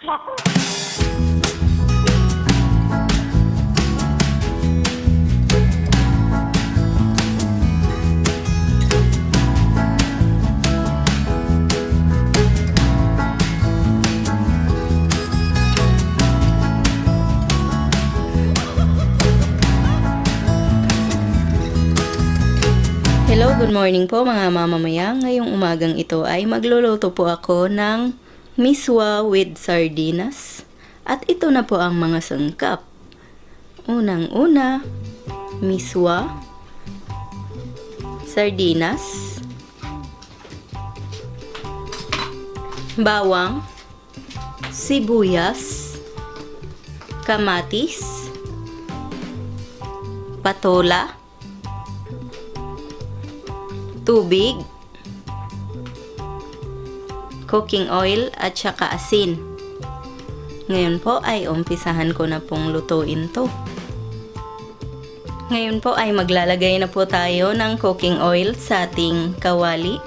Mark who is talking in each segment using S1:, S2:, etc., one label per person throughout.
S1: Hello, good morning po mga mamamayan. Ngayong umagang ito ay magluluto po ako ng miswa with sardinas. At ito na po ang mga sangkap. Unang-una, miswa, sardinas, bawang, sibuyas, kamatis, patola, tubig, cooking oil at saka asin. Ngayon po ay umpisahan ko na pong lutuin to. Ngayon po ay maglalagay na po tayo ng cooking oil sa ating kawali.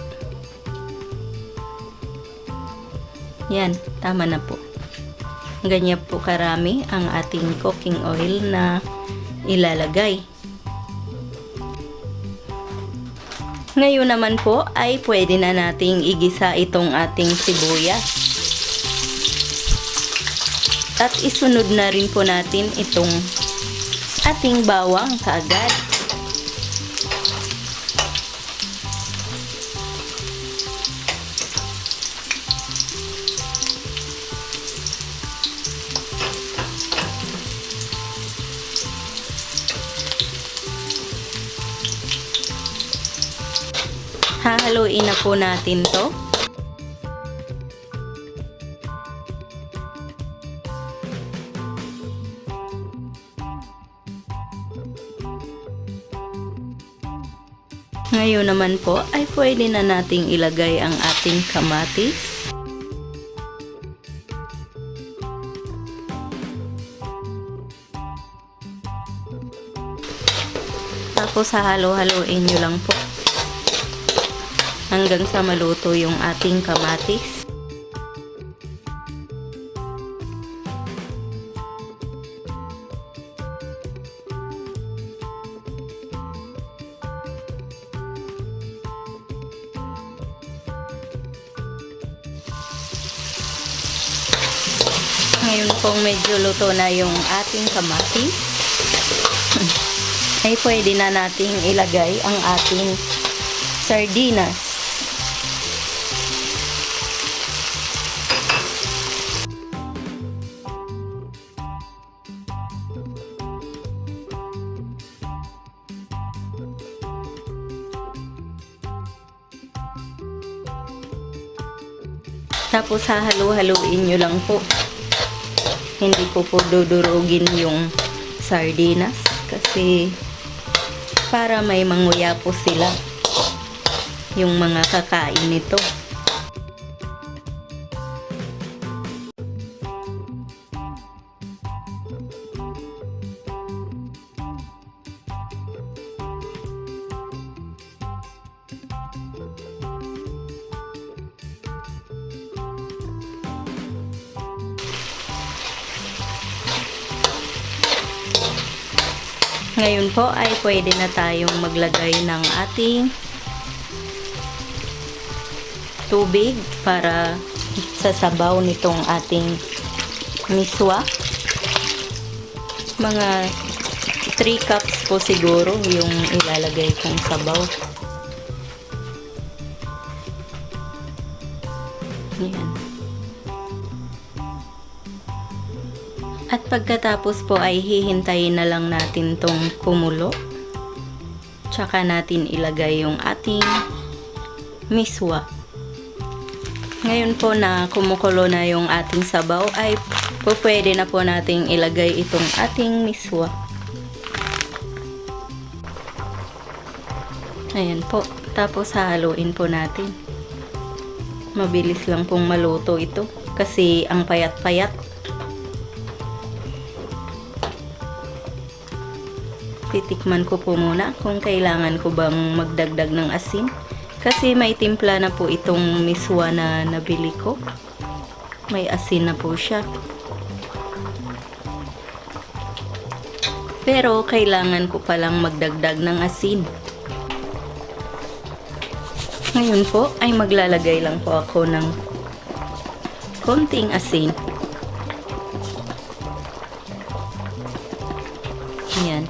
S1: Yan, tama na po. Ganyan po karami ang ating cooking oil na ilalagay. Ngayon naman po ay pwede na nating igisa itong ating sibuyas. At isunod na rin po natin itong ating bawang kaagad. Hahaluin na po natin to. Ngayon naman po ay pwede na nating ilagay ang ating kamatis. Tapos hahalo-haluin nyo lang po hanggang sa maluto yung ating kamatis. Ngayon pong medyo luto na yung ating kamatis, ay pwede na nating ilagay ang ating sardinas. Tapos hahalo-haluin nyo lang po. Hindi po dudurugin yung sardinas kasi para may manguya po sila yung mga kakain nito. Ngayon po ay pwede na tayong maglagay ng ating tubig para sa sabaw nitong ating miswa. Mga 3 cups po siguro yung ilalagay kong sabaw. Yan. At pagkatapos po ay hihintayin na lang natin tong kumulo. Tsaka natin ilagay yung ating miswa. Ngayon po na kumukulo na yung ating sabaw ay pwede na po nating ilagay itong ating miswa. Ayan po. Tapos haluin po natin. Mabilis lang pong maluto ito kasi ang payat-payat. Titikman ko po muna kung kailangan ko bang magdagdag ng asin kasi may timpla na po itong miswa na nabili ko. may asin na po siya. Pero kailangan ko palang magdagdag ng asin. Ngayon po ay maglalagay lang po ako ng konting asin. Ayan.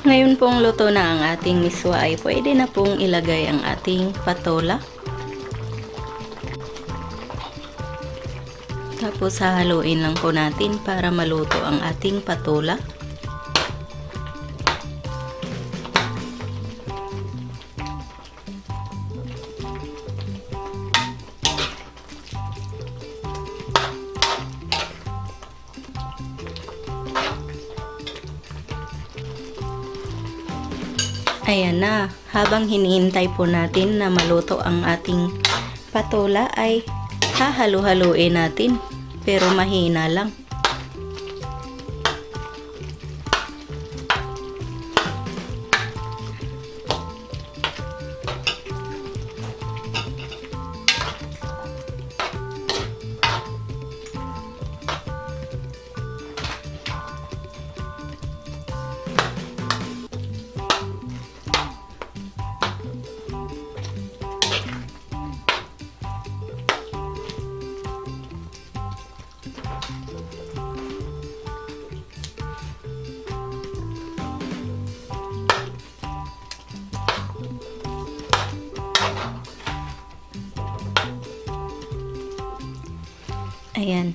S1: Ngayon pong luto na ang ating miswa ay pwede na pong ilagay ang ating patola. Tapos hahaluin lang po natin para maluto ang ating patola. Ayan na, habang hinihintay po natin na maluto ang ating patola ay hahalu-haluin natin, pero mahina lang. Ayan,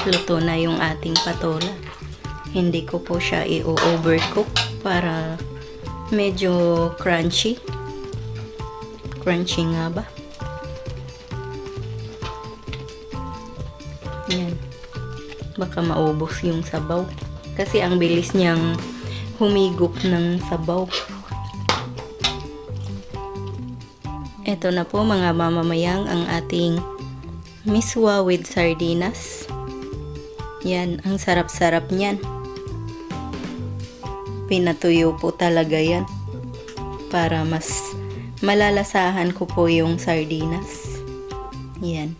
S1: luto na yung ating patola. Hindi ko po siya i-overcook para medyo crunchy. Crunchy nga ba? Ayan. Baka maubos yung sabaw. Kasi ang bilis niyang humigop ng sabaw. Ito na po mga mamamayang ang ating miswa with sardinas. Yan, ang sarap-sarap niyan. Pinatuyo po talaga yan para mas malalasahan ko po yung sardinas. Yan.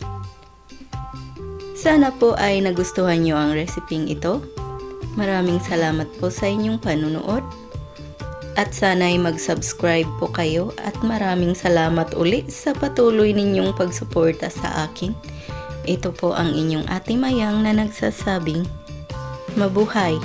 S1: Sana po ay nagustuhan nyo ang reseping ito. Maraming salamat po sa inyong panunood. At sana ay mag-subscribe po kayo at maraming salamat uli sa patuloy ninyong pagsuporta sa akin. Ito po ang inyong Ate Mayang na nagsasabing, mabuhay!